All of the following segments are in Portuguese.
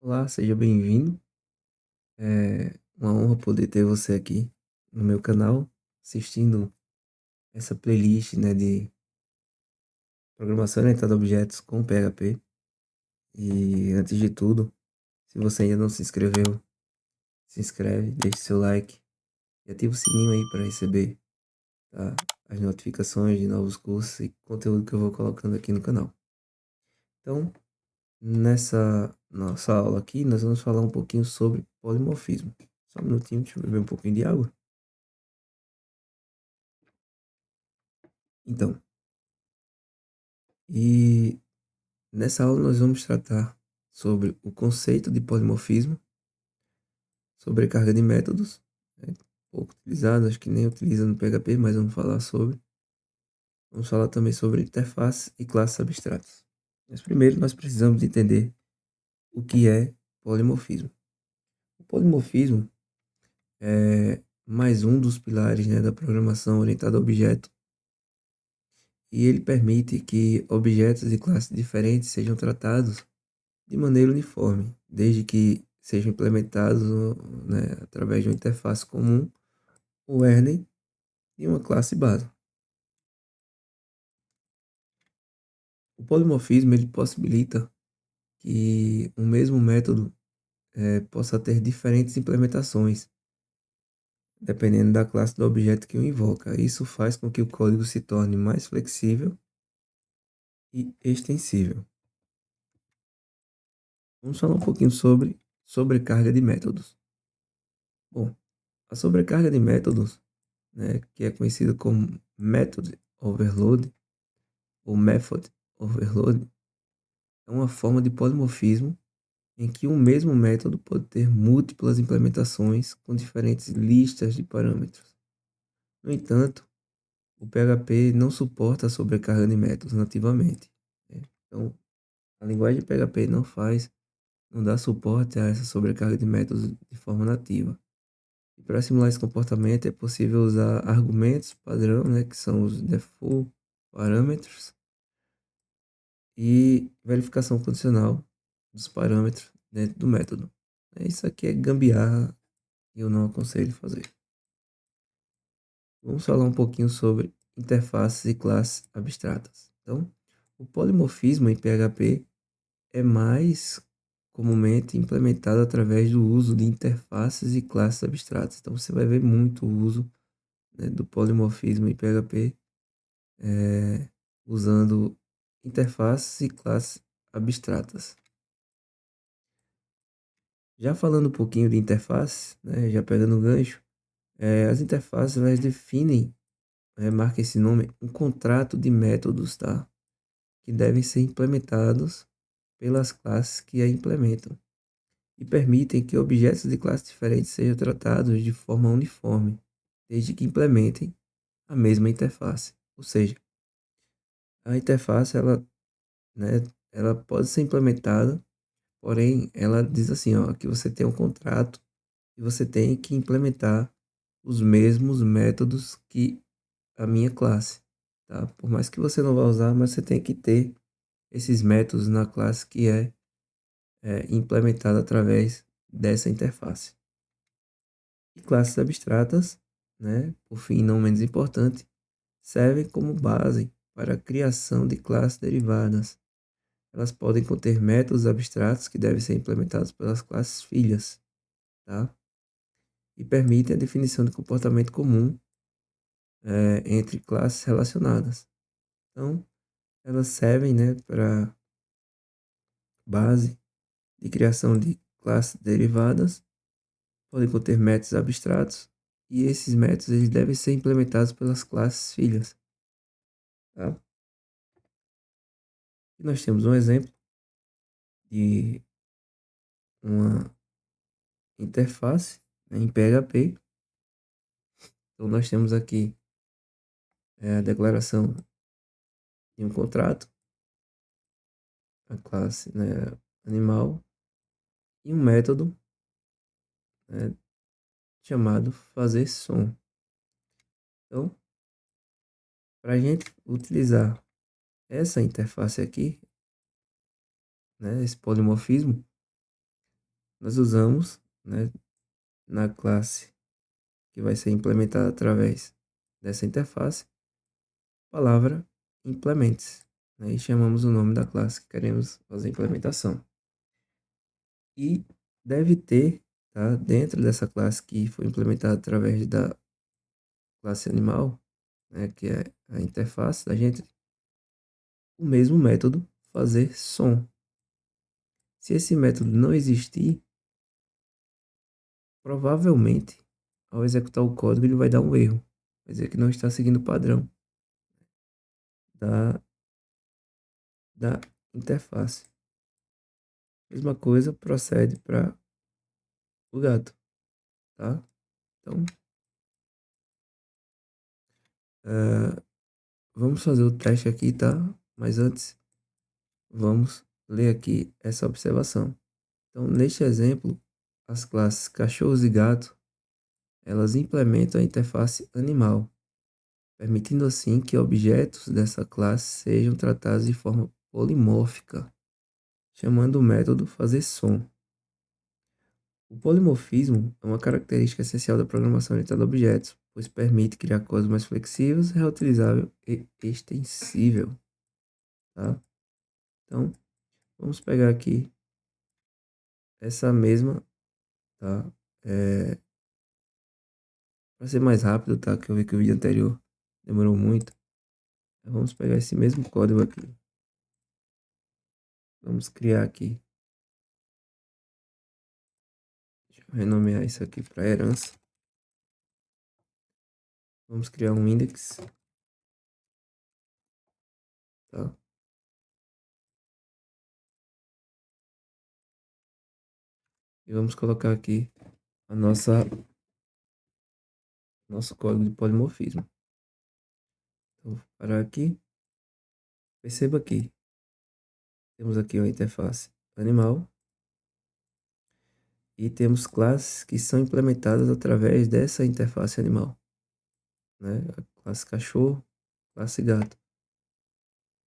Olá, seja bem-vindo. É uma honra poder ter você aqui no meu canal, assistindo essa playlist, né, de programação orientada a objetos com PHP. E antes de tudo, se você ainda não se inscreveu, se inscreve, deixe seu like e ativa o sininho aí para receber, tá, as notificações de novos cursos e conteúdo que eu vou colocando aqui no canal. Então, nessa nossa aula aqui, nós vamos falar um pouquinho sobre polimorfismo. Só um minutinho, deixa eu beber um pouquinho de água. Então, e nessa aula nós vamos tratar sobre o conceito de polimorfismo, sobrecarga de métodos, né, pouco utilizado, acho que nem utiliza no PHP, mas vamos falar sobre. Vamos falar também sobre interface e classes abstratas. Mas primeiro nós precisamos entender o que é polimorfismo. O polimorfismo é mais um dos pilares, né, da programação orientada a objeto, e ele permite que objetos e classes diferentes sejam tratados de maneira uniforme, desde que sejam implementados, né, através de uma interface comum, o Erlang e uma classe base. O polimorfismo ele possibilita que o mesmo método possa ter diferentes implementações, dependendo da classe do objeto que o invoca. Isso faz com que o código se torne mais flexível e extensível. Vamos falar um pouquinho sobre sobrecarga de métodos. Bom, a sobrecarga de métodos, né, que é conhecida como Method Overload ou Method Overload, é uma forma de polimorfismo em que um mesmo método pode ter múltiplas implementações com diferentes listas de parâmetros. No entanto, o PHP não suporta a sobrecarga de métodos nativamente, né? Então, a linguagem PHP não dá suporte a essa sobrecarga de métodos de forma nativa. E para simular esse comportamento é possível usar argumentos padrão, né, que são os default parâmetros, e verificação condicional dos parâmetros dentro do método. Isso aqui é gambiarra e eu não aconselho fazer. Vamos falar um pouquinho sobre interfaces e classes abstratas. Então, o polimorfismo em PHP é mais comumente implementado através do uso de interfaces e classes abstratas. Então, você vai ver muito o uso, né, do polimorfismo em PHP, usando interfaces e classes abstratas. Já falando um pouquinho de interface, né, já pegando o gancho, as interfaces elas definem, marca esse nome, um contrato de métodos, tá? Que devem ser implementados pelas classes que a implementam e permitem que objetos de classes diferentes sejam tratados de forma uniforme, desde que implementem a mesma interface. Ou seja, a interface né, ela pode ser implementada, porém ela diz assim, ó, que você tem um contrato e você tem que implementar os mesmos métodos que a minha classe, tá? Por mais que você não vá usar, mas você tem que ter esses métodos na classe que é implementada através dessa interface. E classes abstratas, né, por fim não menos importante, servem como base para a criação de classes derivadas. Elas podem conter métodos abstratos que devem ser implementados pelas classes filhas, tá? E permitem a definição de comportamento comum entre classes relacionadas. Então, elas servem, né, para base de criação de classes derivadas, podem conter métodos abstratos, e esses métodos eles devem ser implementados pelas classes filhas, tá? E nós temos um exemplo de uma interface, né, em PHP. Então, nós temos aqui a declaração de um contrato, a classe, né, animal, e um método, né, chamado fazer som. Então, para a gente utilizar essa interface aqui, né, esse polimorfismo, nós usamos, né, na classe que vai ser implementada através dessa interface, palavra implements, né, e chamamos o nome da classe que queremos fazer a implementação. E deve ter, tá, dentro dessa classe que foi implementada através da classe animal, né, que é a interface da gente, o mesmo método fazer som. Se esse método não existir, provavelmente, ao executar o código, ele vai dar um erro. Vai dizer que não está seguindo o padrão da, da interface. Mesma coisa procede para o gato, tá? Então, vamos fazer o teste aqui, tá? Mas antes, vamos ler aqui essa observação. Então, neste exemplo, as classes cachorros e gato, elas implementam a interface animal, permitindo assim que objetos dessa classe sejam tratados de forma polimórfica, chamando o método fazer som. O polimorfismo é uma característica essencial da programação orientada a objetos, pois permite criar códigos mais flexíveis, reutilizável e extensível, tá? Então, vamos pegar aqui essa mesma, tá? Para ser mais rápido, tá? Que eu vi que o vídeo anterior demorou muito. Vamos pegar esse mesmo código aqui. Vamos criar aqui. Deixa eu renomear isso aqui para herança. Vamos criar um index, tá? E vamos colocar aqui a nosso código de polimorfismo. Então, vou parar aqui. Perceba aqui. Temos aqui uma interface animal e temos classes que são implementadas através dessa interface animal, né? A classe cachorro, classe gato.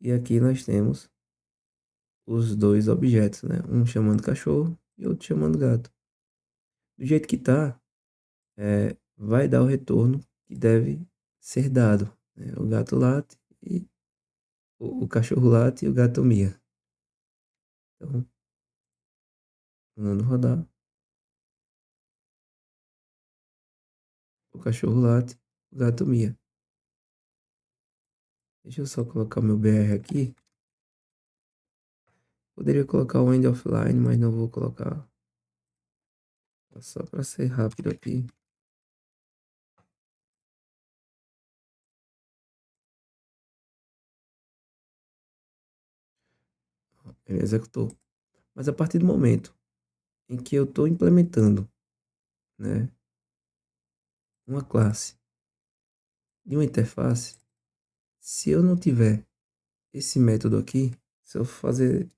E aqui nós temos os dois objetos, né? Um chamando cachorro e outro chamando gato. Do jeito que tá, vai dar o retorno que deve ser dado, né? O gato late e o cachorro late e o gato mia. Então, mandando rodar, o cachorro late, o gato mia. Deixa eu só colocar meu BR aqui. Poderia colocar o end offline, mas não vou colocar. Só para ser rápido aqui. Ele executou. Mas a partir do momento em que eu estou implementando, né, uma classe de uma interface, se eu não tiver esse método aqui, se eu fazer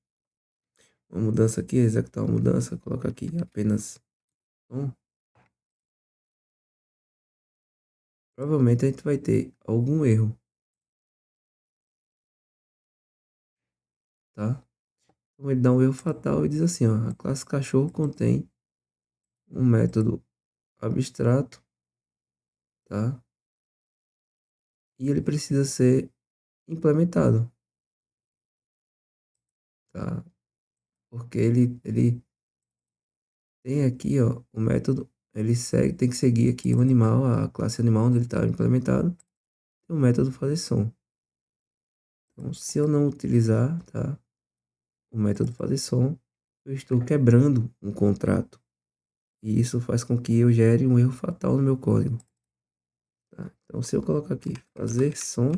uma mudança aqui, executar uma mudança, colocar aqui apenas um, provavelmente a gente vai ter algum erro, tá? Então ele dá um erro fatal e diz assim, ó, a classe cachorro contém um método abstrato, tá? E ele precisa ser implementado, tá? Porque ele tem aqui, ó, o método, ele segue, tem que seguir aqui o animal, a classe animal onde ele está implementado, e o método fazer som. Então, se eu não utilizar, tá, o método fazer som, eu estou quebrando um contrato. E isso faz com que eu gere um erro fatal no meu código. Tá? Então, se eu colocar aqui fazer som,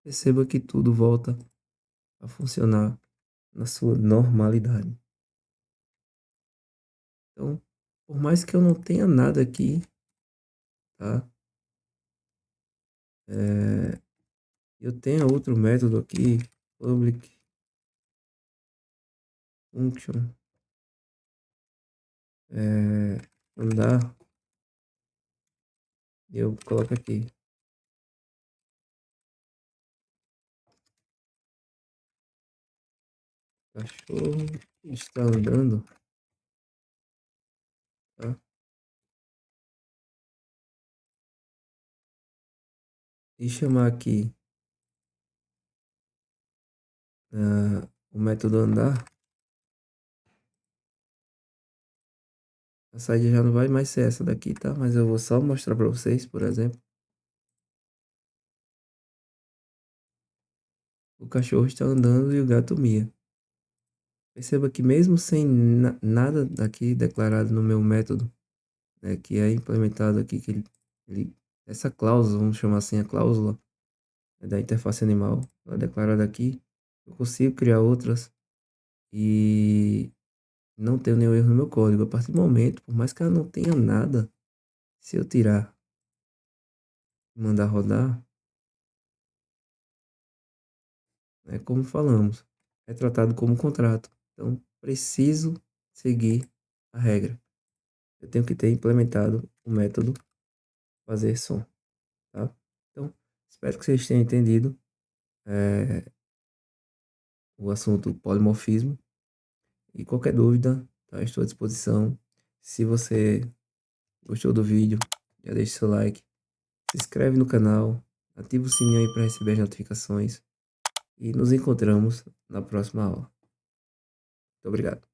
perceba que tudo volta a funcionar na sua normalidade. Então, por mais que eu não tenha nada aqui, tá? Eu tenho outro método aqui, public function, andar, e eu coloco aqui, cachorro está andando, tá? E chamar aqui o método andar, a saída já não vai mais ser essa daqui, tá? Mas eu vou só mostrar para vocês, por exemplo. O cachorro está andando e o gato mia. Perceba que mesmo sem nada aqui declarado no meu método, né, que é implementado aqui, que essa cláusula, vamos chamar assim, a cláusula da interface animal, ela é declarada aqui, eu consigo criar outras e não tenho nenhum erro no meu código. A partir do momento, por mais que ela não tenha nada, se eu tirar e mandar rodar, né, como falamos, é tratado como contrato. Então, preciso seguir a regra. Eu tenho que ter implementado o método fazer som, tá? Então, espero que vocês tenham entendido o assunto polimorfismo e qualquer dúvida, tá? Estou à disposição. Se você gostou do vídeo, já deixa seu like, se inscreve no canal, ativa o sininho aí para receber as notificações e nos encontramos na próxima aula. Muito obrigado.